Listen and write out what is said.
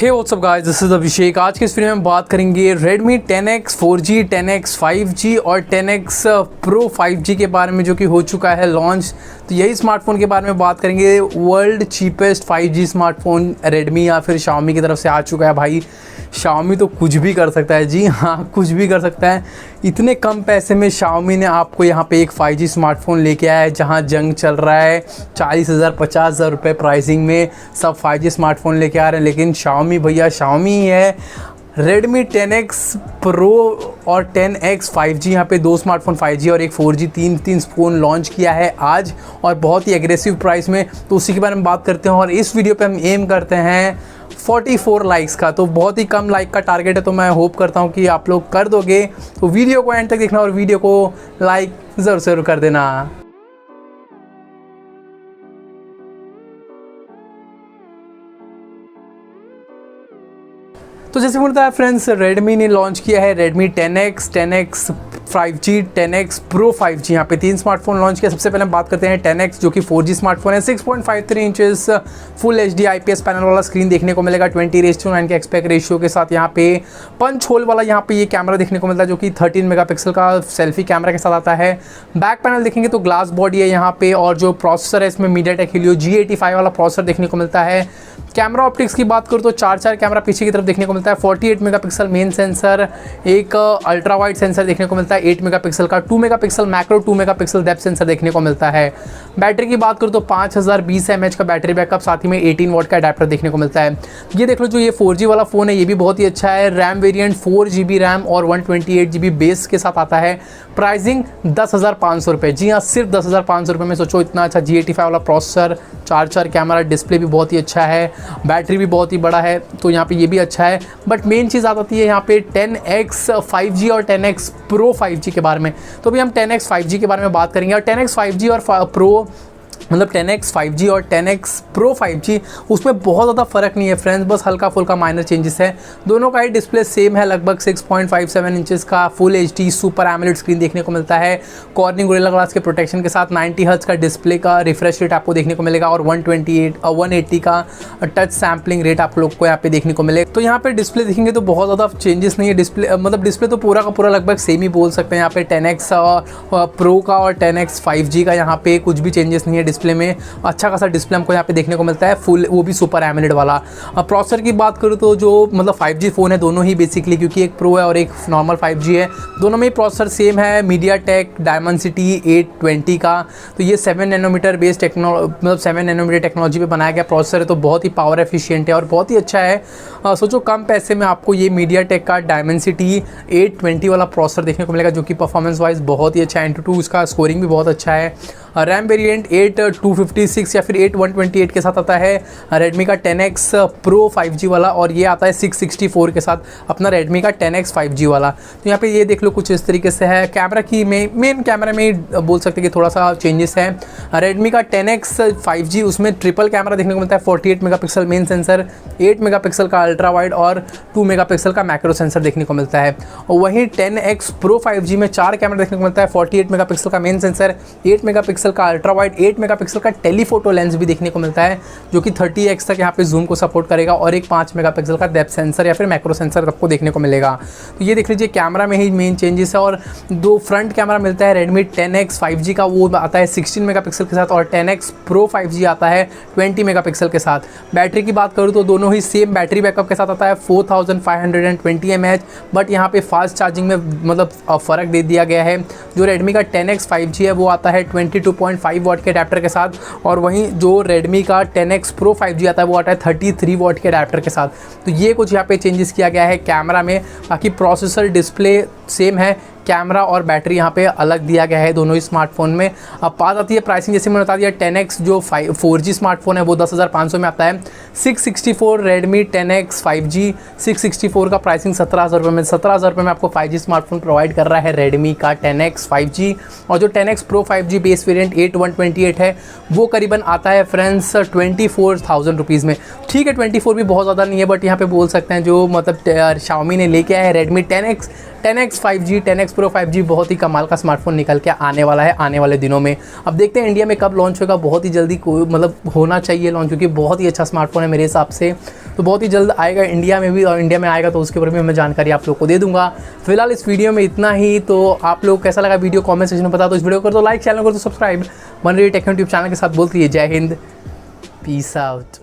Hey what's up guys, this is Abhishek. आज के इस वीडियो में हम बात करेंगे Redmi 10X 4G, 10X 5G और 10X Pro 5G के बारे में, जो कि हो चुका है लॉन्च। तो यही स्मार्टफोन के बारे में बात करेंगे। World cheapest 5G smartphone Redmi या फिर Xiaomi की तरफ से आ चुका है। भाई Xiaomi तो कुछ भी कर सकता है, जी हाँ, कुछ भी कर सकता है। इतने कम पैसे में Xiaomi ने आपको यहाँ पे एक 5G स्मार्टफोन लेके आया है, जहाँ जंग चल रहा है 40,000 50,000 रुपये प्राइसिंग में सब 5G स्मार्टफोन लेके आ रहे हैं। लेकिन Xiaomi भैया Xiaomi ही है। Redmi 10X Pro और 10X 5G, यहाँ पे दो स्मार्टफोन 5G और एक 4G, तीन फ़ोन लॉन्च किया है आज, और बहुत ही एग्रेसिव प्राइस में। तो उसी के बारे में बात करते हैं, और इस वीडियो पे हम एम करते हैं 44 लाइक्स का। तो बहुत ही कम लाइक का टारगेट है, तो मैं होप करता हूँ कि आप लोग कर दोगे। तो वीडियो को एंड तक देखना और वीडियो को लाइक ज़रूर कर देना। तो जैसे बोलता है फ्रेंड्स, Redmi ने लॉन्च किया है Redmi 10X, 10X 5G, 10X Pro 5G। यहाँ पे तीन स्मार्टफोन लॉन्च किया। सबसे पहले हम बात करते हैं 10X, जो कि 4G स्मार्टफोन है। 6.53 inches full HD IPS panel वाला स्क्रीन देखने को मिलेगा 20:9 के एक्सपेक्ट रेशियो के साथ। यहाँ पे पंच होल वाला यहाँ पे ये कैमरा देखने को मिलता है, जो कि 13 मेगापिक्सल का सेल्फी कैमरा के साथ आता है। बैक पैनल देखेंगे तो ग्लास बॉडी है यहाँ पे, और जो प्रोसेसर है इसमें MediaTek Helio G85 वाला प्रोसेसर देखने को मिलता है। कैमरा ऑप्टिक्स की बात करूँ तो चार कैमरा पीछे की तरफ देखने को मिलता है। 48 मेगापिक्सल मेन सेंसर, एक अल्ट्रा वाइड सेंसर देखने को मिलता है 8 मेगापिक्सल का, 2 megapixel macro, 2 megapixel depth sensor देखने को मिलता है। बैटरी की बात करूँ तो 5020 mAh का बैटरी बैकअप, साथ ही में 18 वॉट का अडेप्टर देखने को मिलता है। ये देख लो, जो ये 4G वाला फ़ोन है ये भी बहुत ही अच्छा है। रैम वेरिएंट 4GB रैम और 128GB बेस के साथ आता है। प्राइसिंग 10,500 रुपये। जी हाँ, सिर्फ 10,500 रुपये में। सोचो, इतना अच्छा G85 वाला प्रोसेसर, चार कैमरा, डिस्प्ले भी बहुत ही अच्छा है, बैटरी भी बहुत ही बड़ा है, तो यहाँ पे ये भी अच्छा है। बट मेन चीज़ आ जाती है यहाँ पे 10X 5G और 10X Pro 5G के बारे में। तो अभी हम 10X 5G के बारे में बात करेंगे। और 10X 5G और Pro, मतलब 10X 5G और 10X Pro 5G, उसमें बहुत ज़्यादा फ़र्क नहीं है फ्रेंड्स, बस हल्का फुल्का माइनर चेंजेस है। दोनों का ही डिस्प्ले सेम है, लगभग 6.57 इंचेस का full HD super AMOLED screen देखने को मिलता है। कॉर्निंग गोरिल्ला ग्लास के प्रोटेक्शन के साथ 90 हर्ट्ज का डिस्प्ले का रिफ्रेश रेट आपको देखने को मिलेगा, और 180 का टच सैम्पलिंग रेट आप लोग को यहाँ पे देखने को मिलेगा। तो यहाँ पे डिस्प्ले देखेंगे तो बहुत ज़्यादा चेंजेस नहीं है। डिस्प्ले तो पूरा का पूरा लगभग सेम ही बोल सकते हैं। यहाँ पे 10X Pro का और 10X 5G का यहाँ पे कुछ भी चेंजेस नहीं है। डिस्प्ले में अच्छा खासा डिस्प्ले हमको यहाँ पे देखने को मिलता है, फुल, वो भी सुपर एमोलेड वाला। प्रोसेसर की बात करूँ तो जो मतलब 5G फ़ोन है दोनों ही बेसिकली, क्योंकि एक प्रो है और एक नॉर्मल 5G है, दोनों में ही प्रोसेसर सेम है। MediaTek Dimensity 820 का। तो ये 7 नैनोमीटर बेस्ड मतलब 7 नैनोमीटर टेक्नोलॉजी पे बनाया गया प्रोसेसर है, तो बहुत ही पावर एफिशिएंट है और बहुत ही अच्छा है। सोचो, कम पैसे में आपको ये MediaTek का Dimensity 820 वाला प्रोसेसर देखने को मिलेगा, जो कि परफॉर्मेंस वाइज बहुत ही अच्छा है। 9:2 उसका स्कोरिंग भी बहुत अच्छा है। रैम वेरिएंट 8256 या फिर 8128 के साथ आता है Redmi का 10X Pro 5G वाला, और ये आता है 664 के साथ अपना Redmi का 10X 5G वाला। तो यहाँ पे ये देख लो, कुछ इस तरीके से है। कैमरा की मेन कैमरा में बोल सकते हैं कि थोड़ा सा चेंजेस है। Redmi का 10X 5G, उसमें ट्रिपल कैमरा देखने को मिलता है। 48 मेगापिक्सल मेन सेंसर, 8 मेगापिक्सल का अल्ट्रा वाइड और 2 मेगापिक्सल का मैक्रो सेंसर देखने को मिलता है। और वहीं 10X Pro 5G में 4 कैमरा देखने को मिलता है। 48 मेगापिक्सल का मेन सेंसर, 8 मेगापिक्सल का अल्ट्रा वाइड, 8 मेगापिक्सल का टेलीफोटो लेंस भी देखने को मिलता है, जो कि 30x तक यहाँ पे जूम को सपोर्ट करेगा, और एक 5 मेगापिक्सल का डेप्थ सेंसर या फिर मैक्रो सेंसर आपको देखने को मिलेगा। तो ये देख लीजिए, कैमरा में ही मेन चेंजेस है। और दो फ्रंट कैमरा मिलता है Redmi 10X 5G का, वो आता है 16 मेगापिक्सल के साथ, और 10X Pro 5G आता है 20 मेगापिक्सल के साथ। बैटरी की बात करूँ तो दोनों ही सेम बैटरी बैकअप के साथ आता है 4520 mAh, बट यहाँ पे फास्ट चार्जिंग में मतलब फ़र्क दे दिया गया है। जो Redmi का 10X 5G है वो आता है 22.5 वॉट के अडेप्टर के साथ, और वहीं जो Redmi का 10X Pro 5G आता है वो आता है 33 वॉट के अडेप्टर के साथ। तो ये कुछ यहाँ पे चेंजेस किया गया है कैमरा में। बाकी प्रोसेसर, डिस्प्ले सेम है, कैमरा और बैटरी यहाँ पे अलग दिया गया है दोनों ही स्मार्टफोन में। अब बात आती है प्राइसिंग, जैसे मैंने बता दिया 10X जो 4G स्मार्टफोन है वो 10,500 में आता है। 664 Redmi 10X 5G 664 का प्राइसिंग 17,000 रुपये में। 17,000 रुपये में आपको 5G स्मार्टफोन प्रोवाइड कर रहा है Redmi का 10X 5G। और जो 10X Pro 5G base variant 8128 है वो करीबन आता है फ्रेंड्स 24,000 रुपीज़ में। ठीक है, 24 भी बहुत ज़्यादा नहीं है, बट यहाँ पे बोल सकते हैं जो मतलब Xiaomi ने लेके आया है Redmi 10X 5G 10X Pro 5G बहुत ही कमाल का स्मार्टफोन निकल के आने वाला है आने वाले दिनों में। अब देखते हैं इंडिया में कब लॉन्च होगा, बहुत ही जल्दी मतलब होना चाहिए लॉन्च, क्योंकि बहुत ही अच्छा स्मार्टफोन है मेरे हिसाब से। तो बहुत ही जल्द आएगा इंडिया में भी, और इंडिया में आएगा तो उसके बारे में मैं जानकारी आप लोग को दे दूंगा। फिलहाल इस वीडियो में इतना ही। तो आप लोग कैसा लगा वीडियो कमेंट सेक्शन में बता दो। इस वीडियो को कर दो लाइक, चैनल को कर दो सब्सक्राइब। बन रही टेक यूट्यूब चैनल के साथ बोलती है जय हिंद, पीस आउट।